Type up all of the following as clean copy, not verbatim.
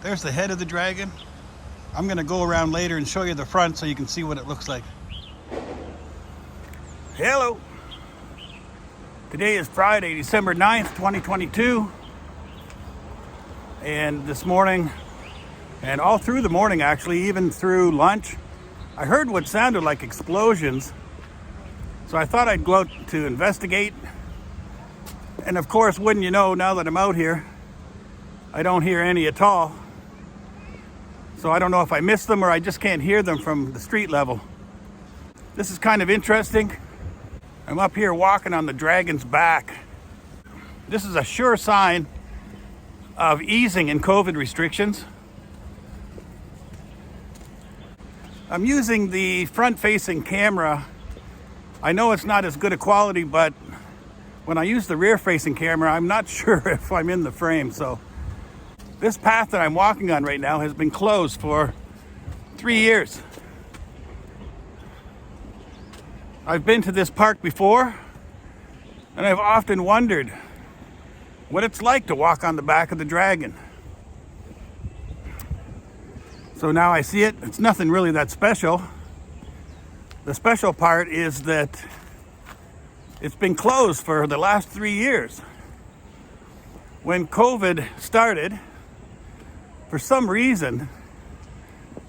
There's the head of the dragon. I'm going to go around later and show you the front so you can see what it looks like. Hello. Today is Friday, December 9th, 2022. And this morning, and all through the morning actually, even through lunch, I heard what sounded like explosions. So I thought I'd go out to investigate. And of course, wouldn't you know, now that I'm out here, I don't hear any at all. So I don't know if I missed them or I just can't hear them from the street level. This is kind of interesting. I'm up here walking on the dragon's back. This is a sure sign of easing in COVID restrictions. I'm using the front-facing camera. I know it's not as good a quality, but when I use the rear-facing camera, I'm not sure if I'm in the frame. So this path that I'm walking on right now has been closed for 3 years. I've been to this park before, and I've often wondered what it's like to walk on the back of the dragon. So now I see it. It's nothing really that special. The special part is that it's been closed for the last 3 years. When COVID started, for some reason,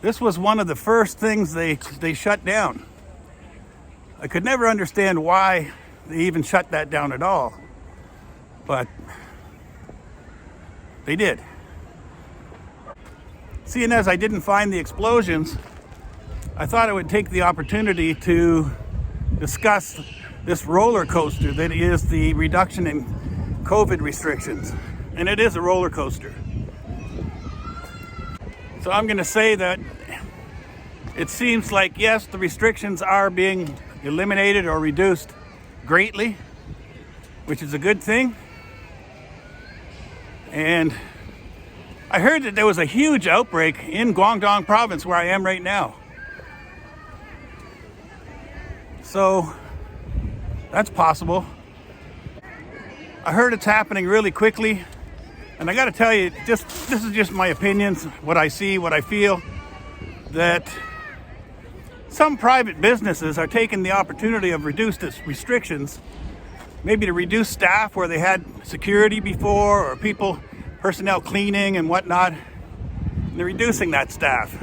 this was one of the first things they shut down. I could never understand why they even shut that down at all, but they did. Seeing as I didn't find the explosions, I thought I would take the opportunity to discuss this roller coaster that is the reduction in COVID restrictions. And it is a roller coaster. So I'm going to say that it seems like, yes, the restrictions are being eliminated or reduced greatly, which is a good thing. And I heard that there was a huge outbreak in Guangdong province where I am right now. So that's possible. I heard it's happening really quickly. And I got to tell you, this is just my opinions, what I see, what I feel, that some private businesses are taking the opportunity of reduced restrictions, maybe to reduce staff where they had security before or personnel cleaning and whatnot. And they're reducing that staff.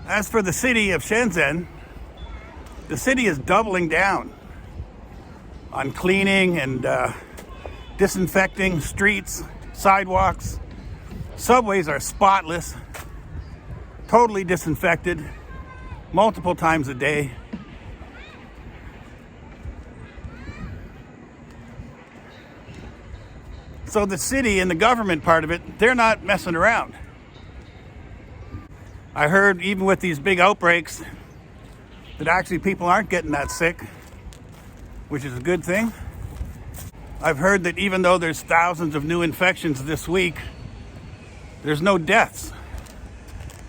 As for the city of Shenzhen, the city is doubling down on cleaning and disinfecting streets, sidewalks. Subways are spotless, totally disinfected, multiple times a day. So the city and the government part of it, they're not messing around. I heard even with these big outbreaks that actually people aren't getting that sick, which is a good thing. I've heard that even though there's thousands of new infections this week, there's no deaths,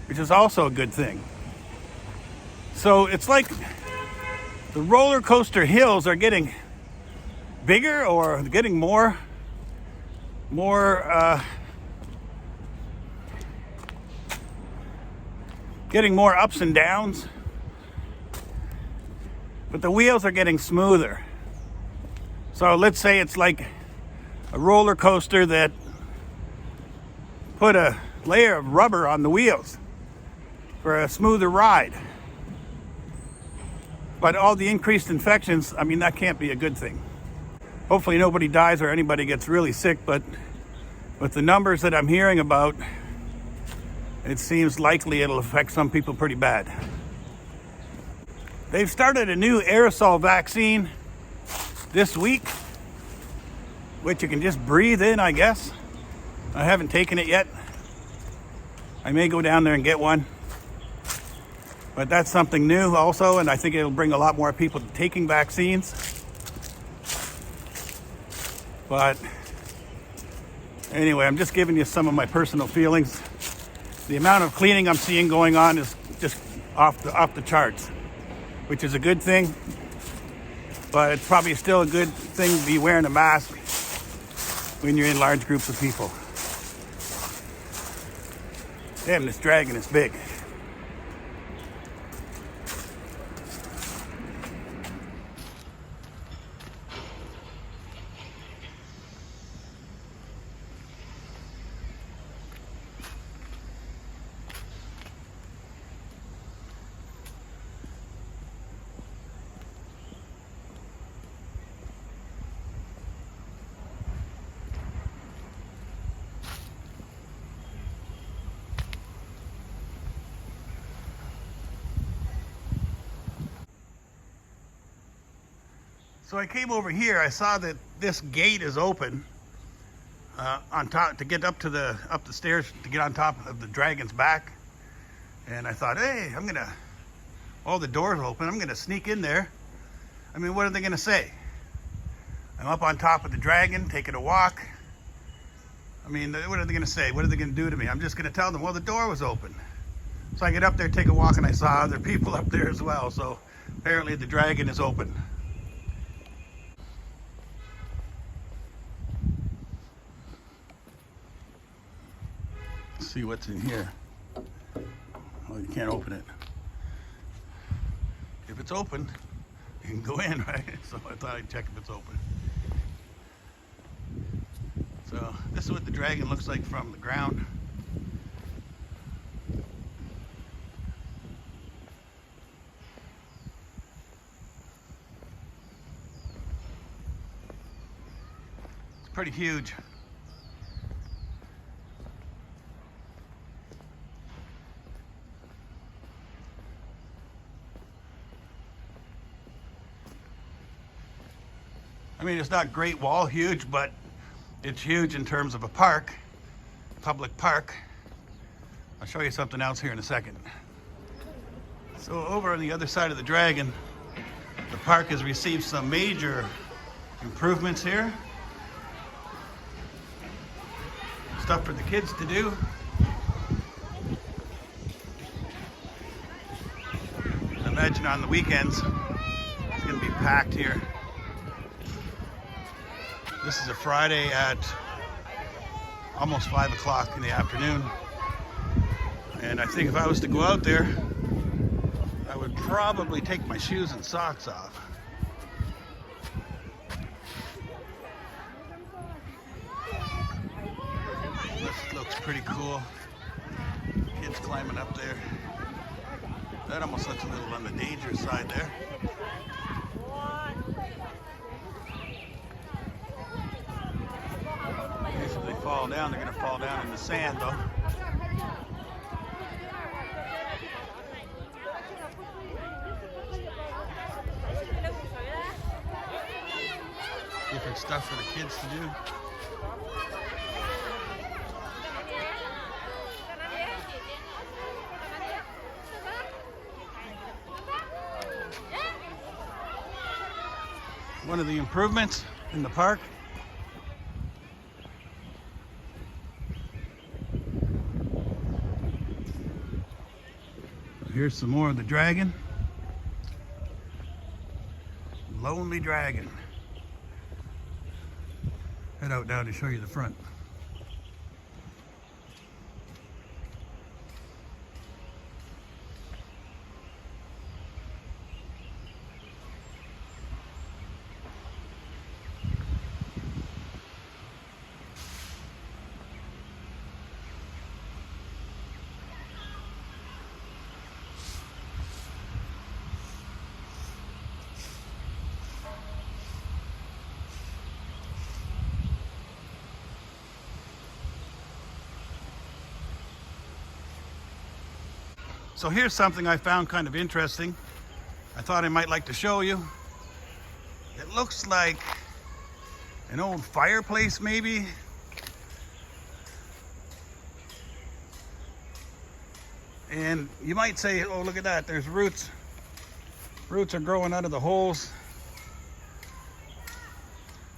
which is also a good thing. So it's like the roller coaster hills are getting bigger or getting more ups and downs, but the wheels are getting smoother. So let's say it's like a roller coaster that put a layer of rubber on the wheels for a smoother ride. But all the increased infections, I mean, that can't be a good thing. Hopefully nobody dies or anybody gets really sick, but with the numbers that I'm hearing about, it seems likely it'll affect some people pretty bad. They've started a new aerosol vaccine this week, which you can just breathe in, I guess. I haven't taken it yet. I may go down there and get one. But that's something new also, and I think it'll bring a lot more people to taking vaccines. But anyway, I'm just giving you some of my personal feelings. The amount of cleaning I'm seeing going on is just off the charts, which is a good thing. But it's probably still a good thing to be wearing a mask when you're in large groups of people. Damn, this dragon is big. So I came over here. I saw that this gate is open on top to get up the stairs to get on top of the dragon's back. And I thought, hey, all the doors open. I'm gonna sneak in there. I mean, what are they gonna say? I'm up on top of the dragon, taking a walk. I mean, what are they gonna say? What are they gonna do to me? I'm just gonna tell them, well, the door was open. So I get up there, take a walk, and I saw other people up there as well. So apparently the dragon is open. Let's see what's in here. Well, you can't open it. If it's open, you can go in, right? So I thought I'd check if it's open. So this is what the dragon looks like from the ground. It's pretty huge. I mean, it's not Great Wall huge, but it's huge in terms of a park, public park. I'll show you something else here in a second. So over on the other side of the dragon, the park has received some major improvements here. Stuff for the kids to do. I imagine on the weekends, it's gonna be packed here. This is a Friday at almost 5 o'clock in the afternoon. And I think if I was to go out there, I would probably take my shoes and socks off. This looks pretty cool. Kids climbing up there. That almost looks a little on the dangerous side there. If they fall down, they're going to fall down in the sand, though. Different stuff for the kids to do. One of the improvements in the park. Here's some more of the dragon. Lonely dragon. Head out now to show you the front. So here's something I found kind of interesting. I thought I might like to show you. It looks like an old fireplace, maybe. And you might say, oh, look at that, there's roots. Roots are growing out of the holes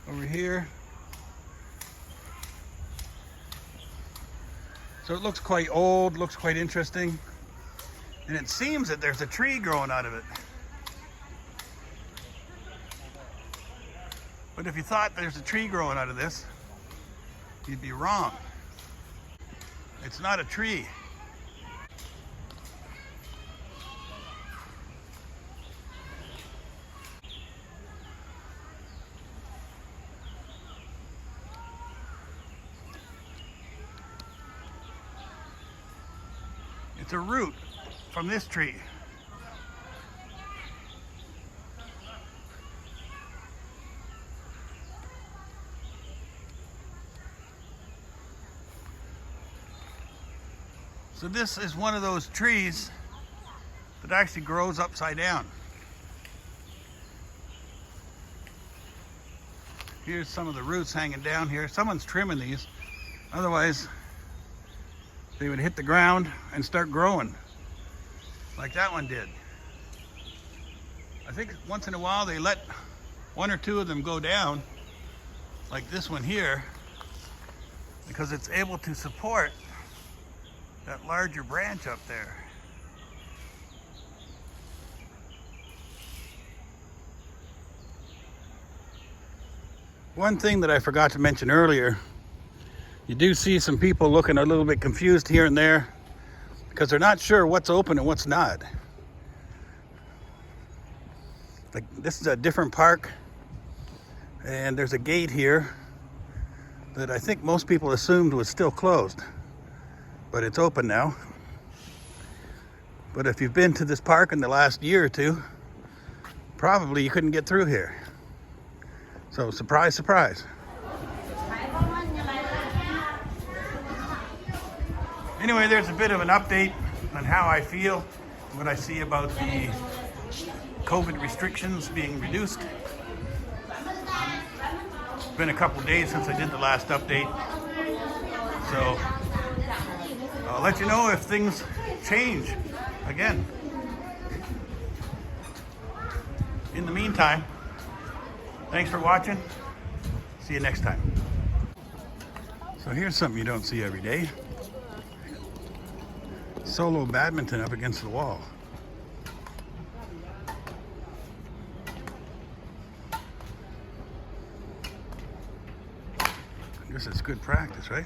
over here. So it looks quite old, looks quite interesting. And it seems that there's a tree growing out of it. But if you thought there's a tree growing out of this, you'd be wrong. It's not a tree. It's a root from this tree. So this is one of those trees that actually grows upside down. Here's some of the roots hanging down here. Someone's trimming these. Otherwise, they would hit the ground and start growing like that one did. I think once in a while they let one or two of them go down like this one here because it's able to support that larger branch up there. One thing that I forgot to mention earlier, you do see some people looking a little bit confused here and there because they're not sure what's open and what's not. Like, this is a different park and there's a gate here that I think most people assumed was still closed, but it's open now. But if you've been to this park in the last year or two, probably you couldn't get through here. So surprise, surprise. Anyway, there's a bit of an update on how I feel, what I see about the COVID restrictions being reduced. It's been a couple days since I did the last update. So I'll let you know if things change again. In the meantime, thanks for watching. See you next time. So here's something you don't see every day. Solo badminton up against the wall. I guess it's good practice, right?